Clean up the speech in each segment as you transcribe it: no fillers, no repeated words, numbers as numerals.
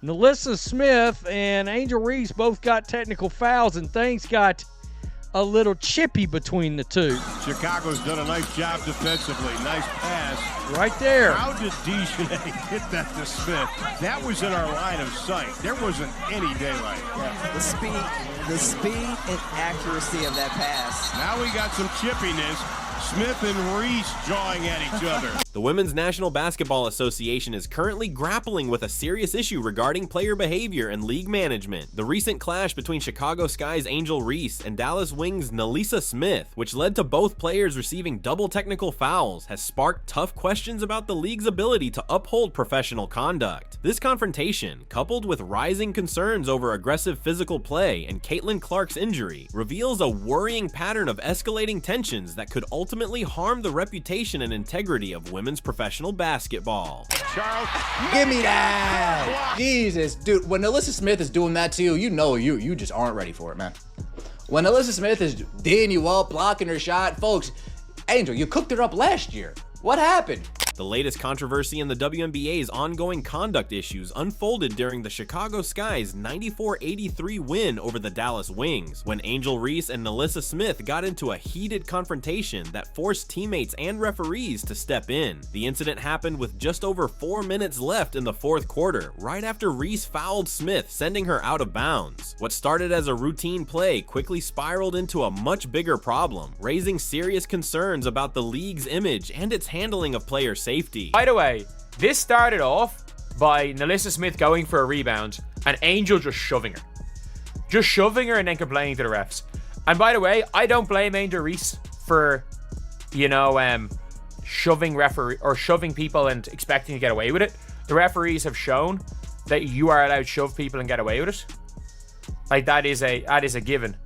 Nalyssa Smith and Angel Reese both got technical fouls, and things got a little chippy between the two. Chicago's done a nice job defensively. Nice pass. Right there. How did Dejanay hit that to Smith? That was in our line of sight. There wasn't any daylight. Yeah, the speed and accuracy of that pass. Now we got some chippiness. Smith and Reese jawing at each other. The Women's National Basketball Association is currently grappling with a serious issue regarding player behavior and league management. The recent clash between Chicago Sky's Angel Reese and Dallas Wings' Nalyssa Smith, which led to both players receiving double technical fouls, has sparked tough questions about the league's ability to uphold professional conduct. This confrontation, coupled with rising concerns over aggressive physical play and Caitlin Clark's injury, reveals a worrying pattern of escalating tensions that could ultimately harm the reputation and integrity of women's professional basketball. Charles, Give me that! Jesus, dude, when Nalyssa Smith is doing that to you, you know you just aren't ready for it, man. When Nalyssa Smith is D'ing you up, blocking her shot, folks, Angel, you cooked her up last year. What happened? The latest controversy in the WNBA's ongoing conduct issues unfolded during the Chicago Sky's 94-83 win over the Dallas Wings, when Angel Reese and Nalyssa Smith got into a heated confrontation that forced teammates and referees to step in. The incident happened with just over 4 minutes left in the fourth quarter, right after Reese fouled Smith, sending her out of bounds. What started as a routine play quickly spiraled into a much bigger problem, raising serious concerns about the league's image and its handling of player safety. By the way, this started off by Nalyssa Smith going for a rebound and Angel just shoving her. Just shoving her and then complaining to the refs. And by the way, I don't blame Angel Reese for, shoving people and expecting to get away with it. The referees have shown that you are allowed to shove people and get away with it. Like, that is a given.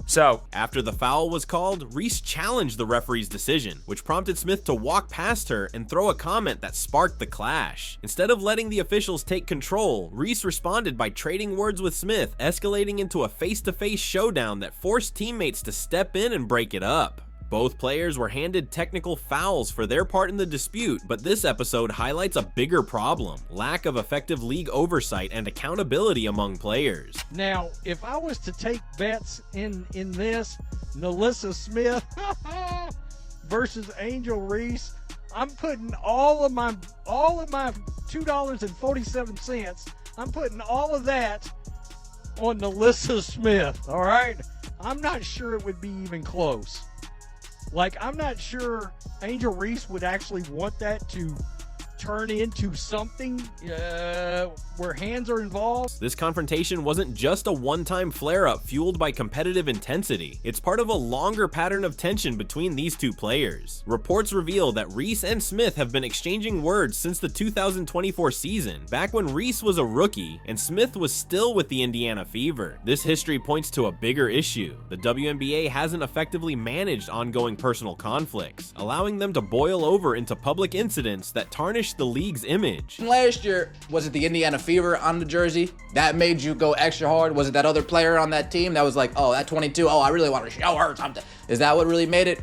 So, after the foul was called, Reese challenged the referee's decision, which prompted Smith to walk past her and throw a comment that sparked the clash. Instead of letting the officials take control, Reese responded by trading words with Smith, escalating into a face-to-face showdown that forced teammates to step in and break it up. Both players were handed technical fouls for their part in the dispute, but this episode highlights a bigger problem: lack of effective league oversight and accountability among players. Now, if I was to take bets in this, Nalyssa Smith versus Angel Reese, I'm putting all of my $2.47. I'm putting all of that on Nalyssa Smith. All right, I'm not sure it would be even close. Like, I'm not sure Angel Reese would actually want that to turn into something where hands are involved. This confrontation wasn't just a one-time flare-up fueled by competitive intensity. It's part of a longer pattern of tension between these two players. Reports reveal that Reese and Smith have been exchanging words since the 2024 season, back when Reese was a rookie and Smith was still with the Indiana Fever. This history points to a bigger issue. The WNBA hasn't effectively managed ongoing personal conflicts, allowing them to boil over into public incidents that tarnish the league's image. Last year, was it the Indiana Fever on the jersey that made you go extra hard? Was it that other player on that team that was like, oh, that 22, oh, I really want to show her something? Is that what really made it?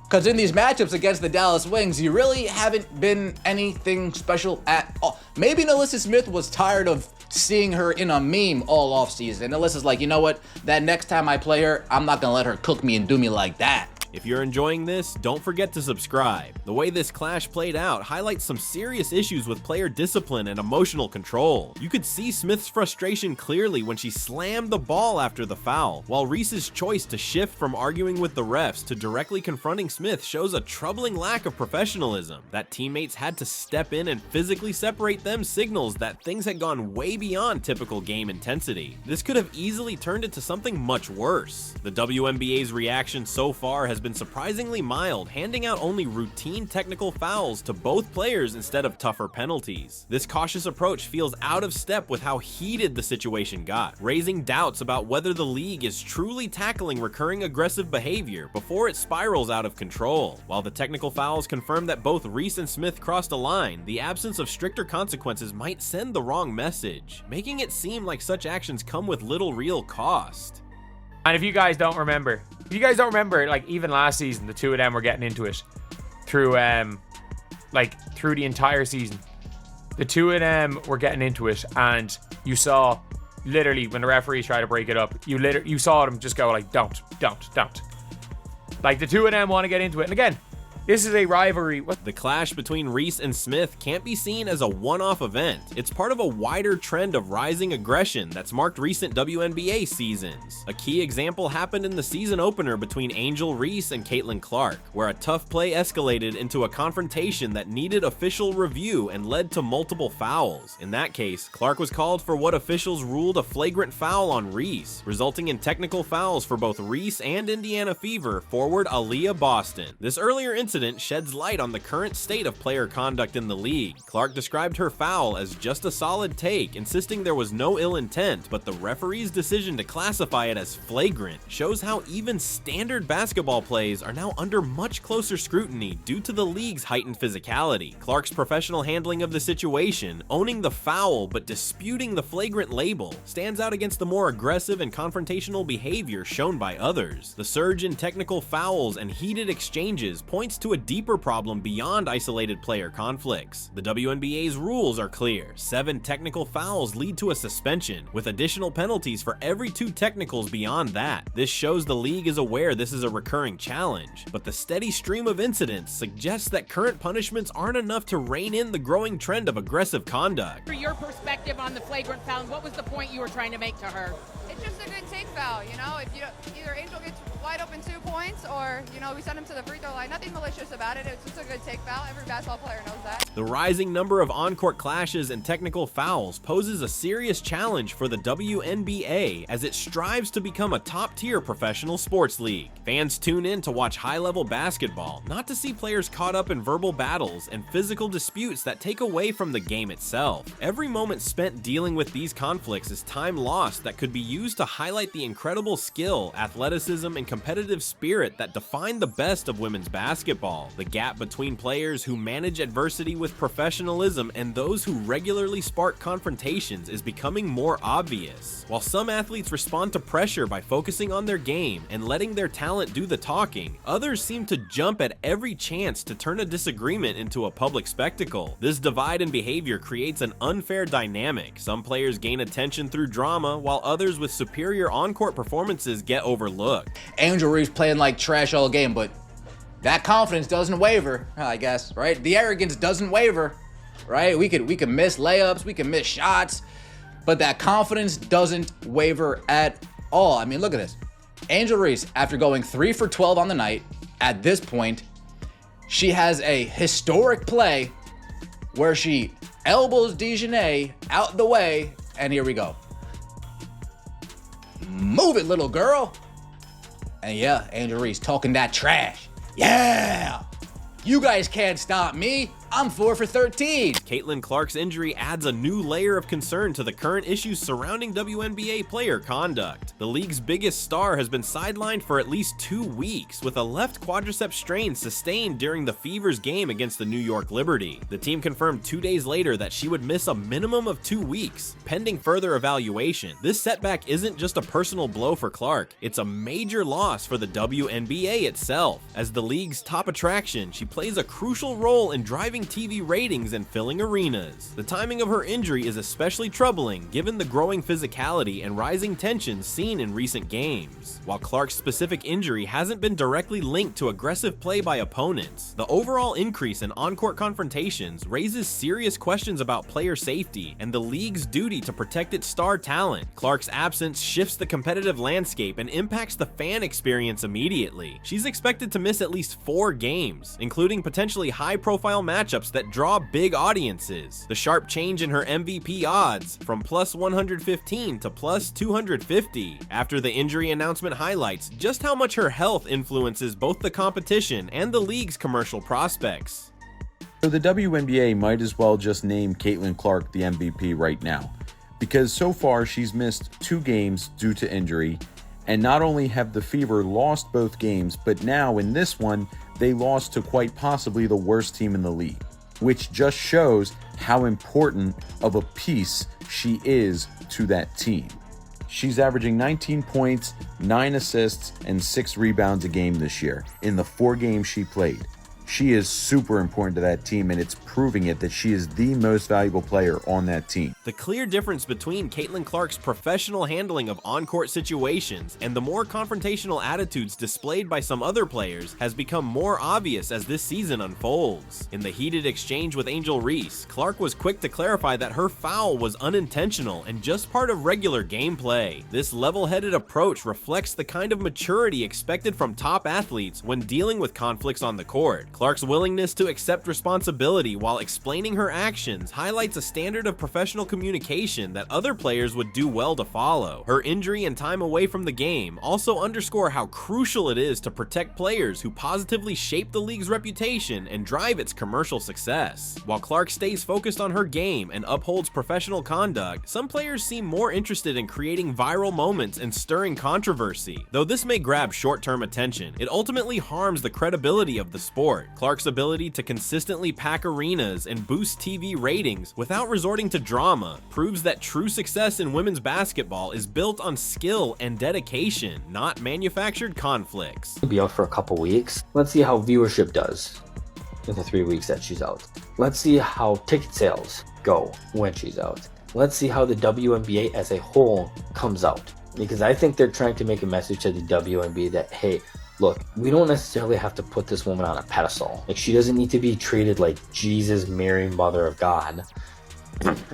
Because in these matchups against the Dallas Wings, you really haven't been anything special at all. Maybe Nalyssa Smith was tired of seeing her in a meme all offseason. And Alyssa's like, you know what? That next time I play her, I'm not going to let her cook me and do me like that. If you're enjoying this, don't forget to subscribe. The way this clash played out highlights some serious issues with player discipline and emotional control. You could see Smith's frustration clearly when she slammed the ball after the foul, while Reese's choice to shift from arguing with the refs to directly confronting Smith shows a troubling lack of professionalism. That teammates had to step in and physically separate them signals that things had gone way beyond typical game intensity. This could have easily turned into something much worse. The WNBA's reaction so far has been surprisingly mild, handing out only routine technical fouls to both players instead of tougher penalties. This cautious approach feels out of step with how heated the situation got, raising doubts about whether the league is truly tackling recurring aggressive behavior before it spirals out of control. While the technical fouls confirm that both Reese and Smith crossed a line, the absence of stricter consequences might send the wrong message, making it seem like such actions come with little real cost. and if you guys don't remember, like even last season, the two of them were getting into it through the entire season. The two of them were getting into it, and you saw literally when the referees tried to break it up, you saw them just go like, don't. Like the two of them want to get into it, and again, this is a rivalry. The clash between Reese and Smith can't be seen as a one-off event. It's part of a wider trend of rising aggression that's marked recent WNBA seasons. A key example happened in the season opener between Angel Reese and Caitlin Clark, where a tough play escalated into a confrontation that needed official review and led to multiple fouls. In that case, Clark was called for what officials ruled a flagrant foul on Reese, resulting in technical fouls for both Reese and Indiana Fever forward Aaliyah Boston. This earlier incident sheds light on the current state of player conduct in the league. Clark described her foul as just a solid take, insisting there was no ill intent, but the referee's decision to classify it as flagrant shows how even standard basketball plays are now under much closer scrutiny due to the league's heightened physicality. Clark's professional handling of the situation, owning the foul but disputing the flagrant label, stands out against the more aggressive and confrontational behavior shown by others. The surge in technical fouls and heated exchanges points to a deeper problem beyond isolated player conflicts. The WNBA's rules are clear. 7 technical fouls lead to a suspension, with additional penalties for every 2 technicals beyond that. This shows the league is aware this is a recurring challenge, but the steady stream of incidents suggests that current punishments aren't enough to rein in the growing trend of aggressive conduct. For your perspective on the flagrant foul, what was the point you were trying to make to her? It's just a good take foul, you know? If either Angel gets wide open 2 points or, we send him to the free throw line. Nothing malicious about it. It's just a good take foul. Every basketball player knows that. The rising number of on-court clashes and technical fouls poses a serious challenge for the WNBA as it strives to become a top-tier professional sports league. Fans tune in to watch high-level basketball, not to see players caught up in verbal battles and physical disputes that take away from the game itself. Every moment spent dealing with these conflicts is time lost that could be used to highlight the incredible skill, athleticism, and competitive spirit that define the best of women's basketball. The gap between players who manage adversity with professionalism and those who regularly spark confrontations is becoming more obvious. While some athletes respond to pressure by focusing on their game and letting their talent do the talking, others seem to jump at every chance to turn a disagreement into a public spectacle. This divide in behavior creates an unfair dynamic. Some players gain attention through drama, while others with superior on-court performances get overlooked. Angel Reese playing like trash all game, but that confidence doesn't waver, I guess, right? The arrogance doesn't waver, right? We could miss layups, we can miss shots, but that confidence doesn't waver at all. I mean, look at this. Angel Reese, after going 3 for 12 on the night, at this point, she has a historic play where she elbows Dejanay out the way, and here we go. Move it, little girl. And yeah, Angel Reese talking that trash. Yeah! You guys can't stop me. I'm 4 for 13. Caitlin Clark's injury adds a new layer of concern to the current issues surrounding WNBA player conduct. The league's biggest star has been sidelined for at least 2 weeks, with a left quadricep strain sustained during the Fever's game against the New York Liberty. The team confirmed 2 days later that she would miss a minimum of 2 weeks, pending further evaluation. This setback isn't just a personal blow for Clark, it's a major loss for the WNBA itself. As the league's top attraction, she plays a crucial role in driving TV ratings and filling arenas. The timing of her injury is especially troubling given the growing physicality and rising tensions seen in recent games. While Clark's specific injury hasn't been directly linked to aggressive play by opponents, the overall increase in on-court confrontations raises serious questions about player safety and the league's duty to protect its star talent. Clark's absence shifts the competitive landscape and impacts the fan experience immediately. She's expected to miss at least 4 games, including potentially high-profile matchups that draw big audiences. The sharp change in her MVP odds from plus 115 to plus 250 after the injury announcement highlights just how much her health influences both the competition and the league's commercial prospects. So the WNBA might as well just name Caitlin Clark the MVP right now, because so far she's missed 2 games due to injury, and not only have the Fever lost both games, but now in this one, they lost to quite possibly the worst team in the league, which just shows how important of a piece she is to that team. She's averaging 19 points, 9 assists, and 6 rebounds a game this year in the 4 games she played. She is super important to that team, and it's proving it that she is the most valuable player on that team. The clear difference between Caitlin Clark's professional handling of on-court situations and the more confrontational attitudes displayed by some other players has become more obvious as this season unfolds. In the heated exchange with Angel Reese, Clark was quick to clarify that her foul was unintentional and just part of regular gameplay. This level-headed approach reflects the kind of maturity expected from top athletes when dealing with conflicts on the court. Clark's willingness to accept responsibility while explaining her actions highlights a standard of professional communication that other players would do well to follow. Her injury and time away from the game also underscore how crucial it is to protect players who positively shape the league's reputation and drive its commercial success. While Clark stays focused on her game and upholds professional conduct, some players seem more interested in creating viral moments and stirring controversy. Though this may grab short-term attention, it ultimately harms the credibility of the sport. Clark's ability to consistently pack arenas and boost TV ratings without resorting to drama proves that true success in women's basketball is built on skill and dedication, not manufactured conflicts. Be out for a couple weeks. Let's see how viewership does in the 3 weeks that she's out. Let's see how ticket sales go when she's out. Let's see how the WNBA as a whole comes out. Because I think they're trying to make a message to the WNBA that, hey, look, we don't necessarily have to put this woman on a pedestal. Like, she doesn't need to be treated like Jesus, Mary, Mother of God,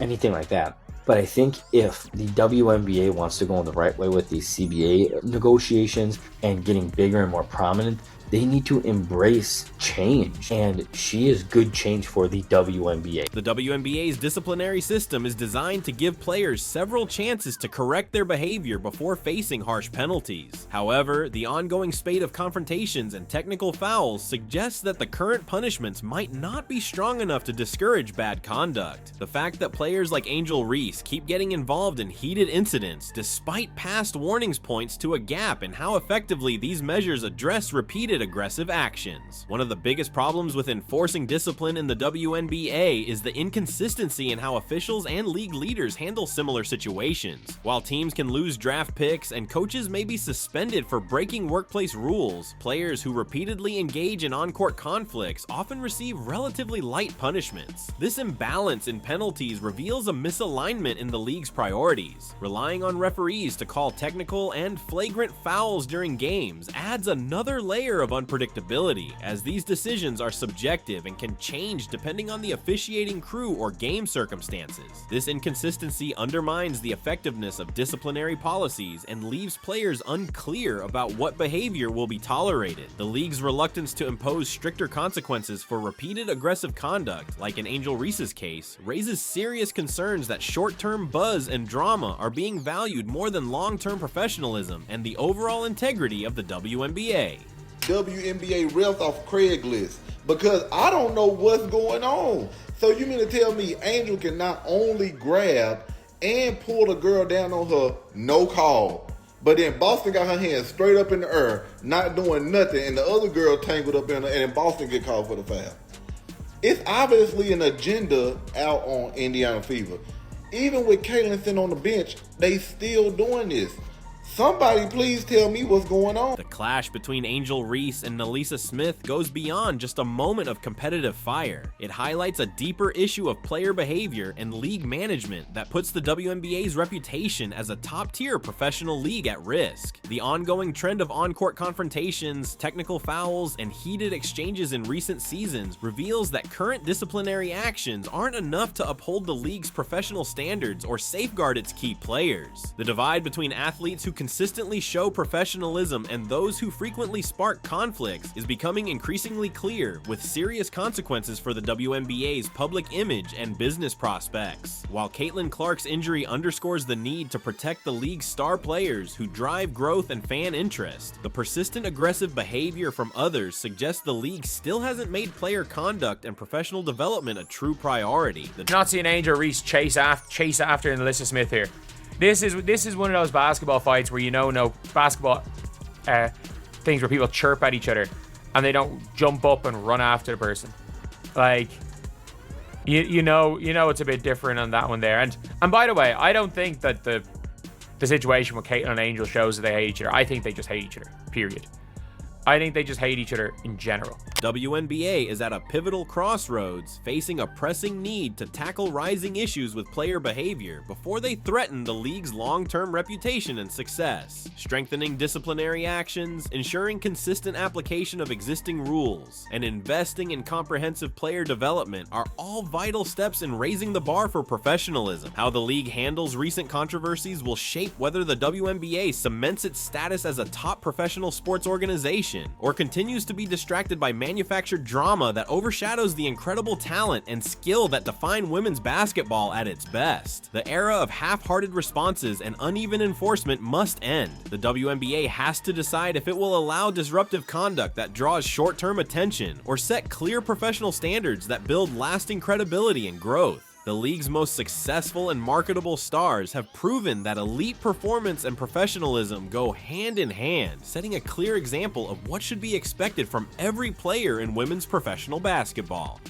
anything like that. But I think if the WNBA wants to go in the right way with these CBA negotiations and getting bigger and more prominent, they need to embrace change, and she is good change for the WNBA. The WNBA's disciplinary system is designed to give players several chances to correct their behavior before facing harsh penalties. However, the ongoing spate of confrontations and technical fouls suggests that the current punishments might not be strong enough to discourage bad conduct. The fact that players like Angel Reese keep getting involved in heated incidents despite past warnings points to a gap in how effectively these measures address repeated aggressive actions. One of the biggest problems with enforcing discipline in the WNBA is the inconsistency in how officials and league leaders handle similar situations. While teams can lose draft picks and coaches may be suspended for breaking workplace rules, players who repeatedly engage in on-court conflicts often receive relatively light punishments. This imbalance in penalties reveals a misalignment in the league's priorities. Relying on referees to call technical and flagrant fouls during games adds another layer of unpredictability, as these decisions are subjective and can change depending on the officiating crew or game circumstances. This inconsistency undermines the effectiveness of disciplinary policies and leaves players unclear about what behavior will be tolerated. The league's reluctance to impose stricter consequences for repeated aggressive conduct, like in Angel Reese's case, raises serious concerns that short-term buzz and drama are being valued more than long-term professionalism and the overall integrity of the WNBA. WNBA refs off Craigslist because I don't know what's going on. So you mean to tell me Angel can not only grab and pull the girl down on her, no call, but then Boston got her hands straight up in the air, not doing nothing, and the other girl tangled up in her, and then Boston get called for the foul? It's obviously an agenda out on Indiana Fever. Even with Caitlin sitting on the bench, they still doing this. Somebody please tell me what's going on. The clash between Angel Reese and Nalyssa Smith goes beyond just a moment of competitive fire. It highlights a deeper issue of player behavior and league management that puts the WNBA's reputation as a top-tier professional league at risk. The ongoing trend of on-court confrontations, technical fouls, and heated exchanges in recent seasons reveals that current disciplinary actions aren't enough to uphold the league's professional standards or safeguard its key players. The divide between athletes who consistently show professionalism and those who frequently spark conflicts is becoming increasingly clear, with serious consequences for the WNBA's public image and business prospects. While Caitlin Clark's injury underscores the need to protect the league's star players who drive growth and fan interest, the persistent aggressive behavior from others suggests the league still hasn't made player conduct and professional development a true priority. Not seeing Angel Reese chase after Nalyssa Smith here. This is one of those basketball fights where no basketball things where people chirp at each other and they don't jump up and run after the person. Like, you know it's a bit different on that one there. And by the way, I don't think that the situation with Caitlin and Angel shows that they hate each other. I think they just hate each other. Period. I think they just hate each other in general. WNBA is at a pivotal crossroads, facing a pressing need to tackle rising issues with player behavior before they threaten the league's long-term reputation and success. Strengthening disciplinary actions, ensuring consistent application of existing rules, and investing in comprehensive player development are all vital steps in raising the bar for professionalism. How the league handles recent controversies will shape whether the WNBA cements its status as a top professional sports organization or continues to be distracted by manufactured drama that overshadows the incredible talent and skill that define women's basketball at its best. The era of half-hearted responses and uneven enforcement must end. The WNBA has to decide if it will allow disruptive conduct that draws short-term attention or set clear professional standards that build lasting credibility and growth. The league's most successful and marketable stars have proven that elite performance and professionalism go hand in hand, setting a clear example of what should be expected from every player in women's professional basketball.